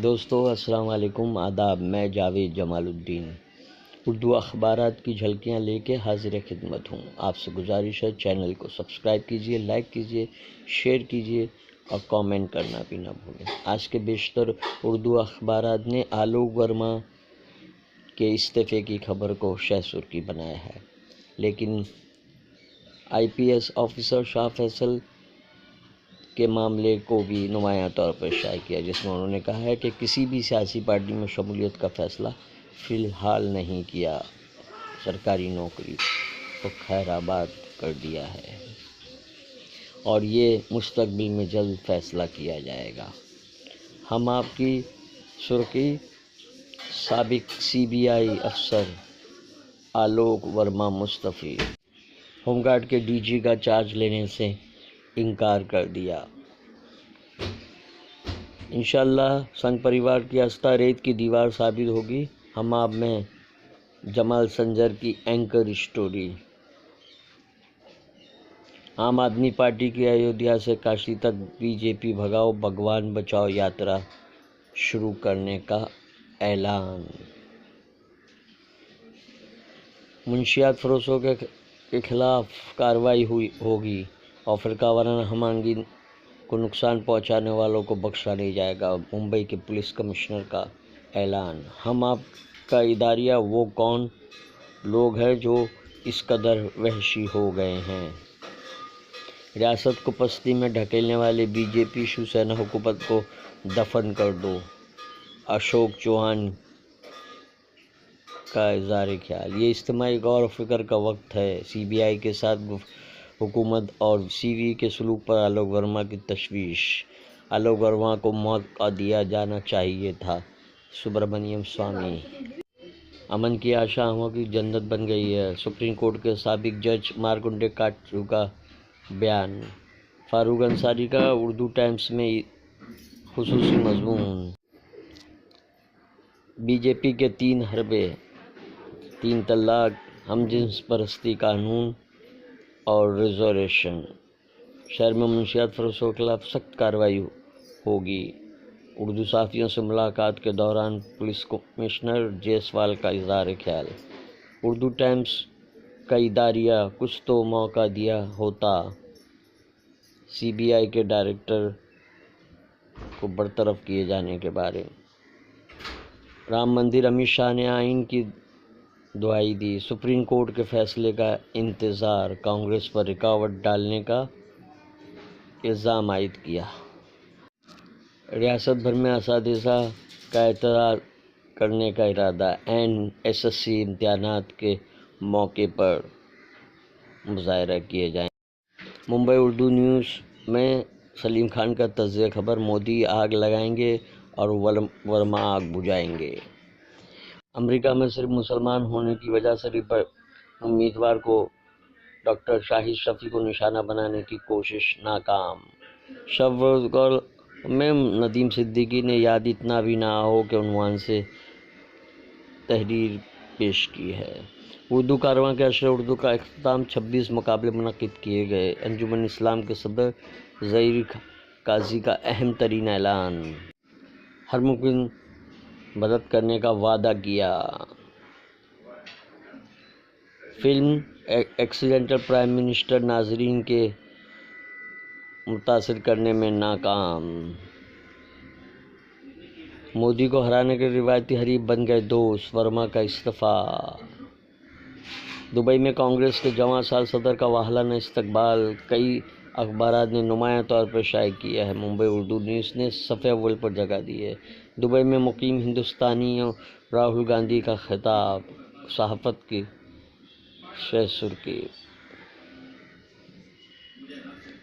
دوستو السلام علیکم، آداب۔ میں جاوید جمال الدین اردو اخبارات کی جھلکیاں لے کے حاضر خدمت ہوں۔ آپ سے گزارش ہے چینل کو سبسکرائب کیجئے، لائک کیجئے، شیئر کیجئے اور کامنٹ کرنا بھی نہ بھولیں۔ آج کے بیشتر اردو اخبارات نے آلوک ورما کے استعفے کی خبر کو شہ سرخی بنایا ہے، لیکن IPS آفیسر شاہ فیصل کے معاملے کو بھی نمایاں طور پر شائع کیا، جس میں انہوں نے کہا ہے کہ کسی بھی سیاسی پارٹی میں شمولیت کا فیصلہ فی الحال نہیں کیا، سرکاری نوکری کو خیر آباد کر دیا ہے اور یہ مستقبل میں جلد فیصلہ کیا جائے گا۔ ہم آپ کی سرخی، سابق CBI افسر آلوک ورما مستعفی، ہوم گارڈ کے DG کا چارج لینے سے انکار کر دیا۔ انشاءاللہ سنگھ پریوار کی آستھا ریت کی دیوار ثابت ہوگی۔ ہم آپ میں جمال سنجر کی اینکر اسٹوری۔ عام آدمی پارٹی کی ایودھیا سے کاشی تک BJP بھگاؤ بھگوان بچاؤ یاترا شروع کرنے کا اعلان۔ منشیات فروشوں کے خلاف کارروائی ہوگی اور فرقہ وارانہ ہم آہنگی کو نقصان پہنچانے والوں کو بخشا نہیں جائے گا، ممبئی کے پولیس کمشنر کا اعلان۔ ہم آپ کا اداریہ وہ کون لوگ ہیں جو اس قدر وحشی ہو گئے ہیں؟ ریاست کو پستی میں ڈھکیلنے والے BJP شیوسینا حکومت کو دفن کر دو، اشوک چوہان کا اظہار خیال۔ یہ اجتماعی غور و فکر کا وقت ہے۔ CBI کے ساتھ حکومت اور CV کے سلوک پر آلوک ورما کی تشویش۔ آلوک ورما کو موت کا دیا جانا چاہیے تھا، سبرامنیم سوامی۔ امن کی آشاؤں کی جنت بن گئی ہے، سپریم کورٹ کے سابق جج مارکنڈے کاٹجو کا بیان۔ فاروق انصاری کا اردو ٹائمز میں خصوصی مضمون۔ BJP کے 3 حربے، 3 طلاق، ہم جنس پرستی قانون اور ریزرویشن۔ شہر میں منشیات فروشوں کے خلاف سخت کارروائی ہوگی۔ اردو صحافیوں سے ملاقات کے دوران پولیس کمشنر جیسوال کا اظہار خیال۔ اردو ٹائمز کا اداریہ، کچھ تو موقع دیا ہوتا۔ CBI کے ڈائریکٹر کو برطرف کیے جانے کے بارے۔ رام مندر، امت شاہ نے آئین کی دہائی دی، سپریم کورٹ کے فیصلے کا انتظار، کانگریس پر رکاوٹ ڈالنے کا الزام عائد کیا۔ ریاست بھر میں اساتذہ کا احتجاج کرنے کا ارادہ، SSC امتحانات کے موقع پر مظاہرہ کیے جائیں گے۔ ممبئی اردو نیوز میں سلیم خان کا تجزیہ خبر، مودی آگ لگائیں گے اور ورما آگ بجھائیں گے۔ امریکہ میں صرف مسلمان ہونے کی وجہ سے امیدوار کو ڈاکٹر شاہد شفیع کو نشانہ بنانے کی کوشش ناکام۔ شب روزگار میں ندیم صدیقی نے یاد اتنا بھی نہ ہو کے عنوان سے تحریر پیش کی ہے۔ اردو کارواں کے عشرِ اردو کا اختتام، 26 مقابلے منعقد کیے گئے۔ انجمن اسلام کے صدر ظہیر قاضی کا اہم ترین اعلان، ہر ممکن مدد کرنے کا وعدہ کیا۔ فلم ایکسیڈنٹل پرائم منسٹر ناظرین کے متاثر کرنے میں ناکام۔ مودی کو ہرانے کے روایتی حریف بن گئے دوست، ورما کا استعفیٰ۔ دبئی میں کانگریس کے جواں سال صدر کا والہانہ استقبال، کئی اخبارات نے نمایاں طور پر شائع کیا ہے۔ ممبئی اردو نیوز نے صفحہ اول پر جگہ دی ہے۔ دبئی میں مقیم ہندوستانیوں راہل گاندھی کا خطاب، صحافت کی شہ سرخی،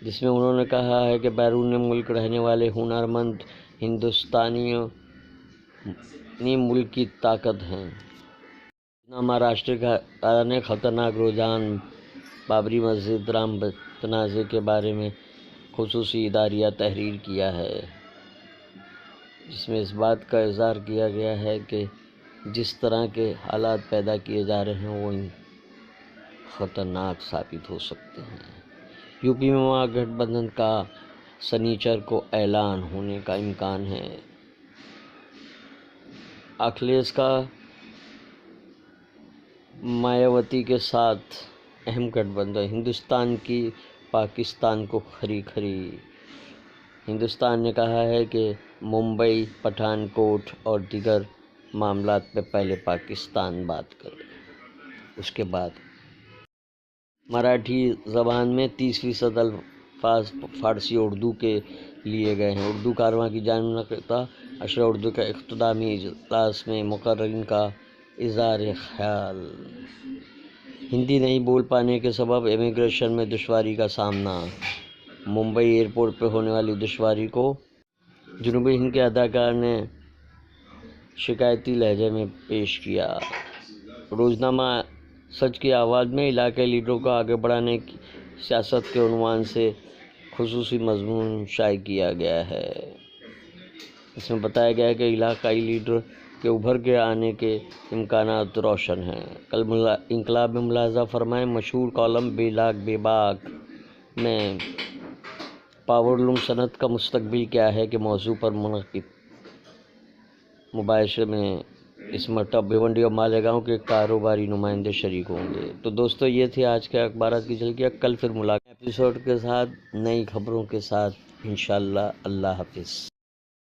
جس میں انہوں نے کہا ہے کہ بیرون ملک رہنے والے ہنرمند ہندوستانی ملک کی طاقت ہیں۔ مہاراشٹر کے حکمران نے خطرناک رجحان، بابری مسجد، رام تنازع کے بارے میں خصوصی اداریہ تحریر کیا ہے، جس میں اس بات کا اظہار کیا گیا ہے کہ جس طرح کے حالات پیدا کیے جا رہے ہیں وہ خطرناک ثابت ہو سکتے ہیں۔ UP میں مہا گٹھ بندھن کا سنیچر کو اعلان ہونے کا امکان ہے۔ اکھلیش کا مایاوتی کے ساتھ اہم گٹھ بندھن، ہندوستان کی پاکستان کو کھری کھری۔ ہندوستان نے کہا ہے کہ ممبئی، پٹھان کوٹ اور دیگر معاملات پہ پہلے پاکستان بات کرے، اس کے بعد مراٹھی زبان میں 30% الفاظ فارسی اردو کے لیے گئے ہیں۔ اردو کاررواں کی جانب منعقدہ عشرہ اردو کے اختتامی اجلاس میں مقررین کا اظہار خیال۔ ہندی نہیں بول پانے کے سبب امیگریشن میں دشواری کا سامنا، ممبئی ایئرپورٹ پہ ہونے والی دشواری کو جنوبی ہند کے اداکار نے شکایتی لہجے میں پیش کیا۔ روزنامہ سچ کی آواز میں علاقائی لیڈروں کو آگے بڑھانے کی سیاست کے عنوان سے خصوصی مضمون شائع کیا گیا ہے۔ اس میں بتایا گیا ہے کہ علاقائی لیڈر کے ابھر کے آنے کے امکانات روشن ہیں۔ کل انقلاب میں ملاحظہ فرمائیں مشہور کالم بے لاگ بے باک میں پاورلوم صنعت کا مستقبل کیا ہے کے موضوع پر منعقد مباحثے میں اس مرتبہ بھیونڈی اور مالیگاؤں کے کاروباری نمائندے شریک ہوں گے۔ تو دوستو یہ تھی آج کے اخبارات کی جھلکیاں۔ کل پھر ملاقات ایپیسوڈ کے ساتھ، نئی خبروں کے ساتھ انشاءاللہ۔ اللہ حافظ۔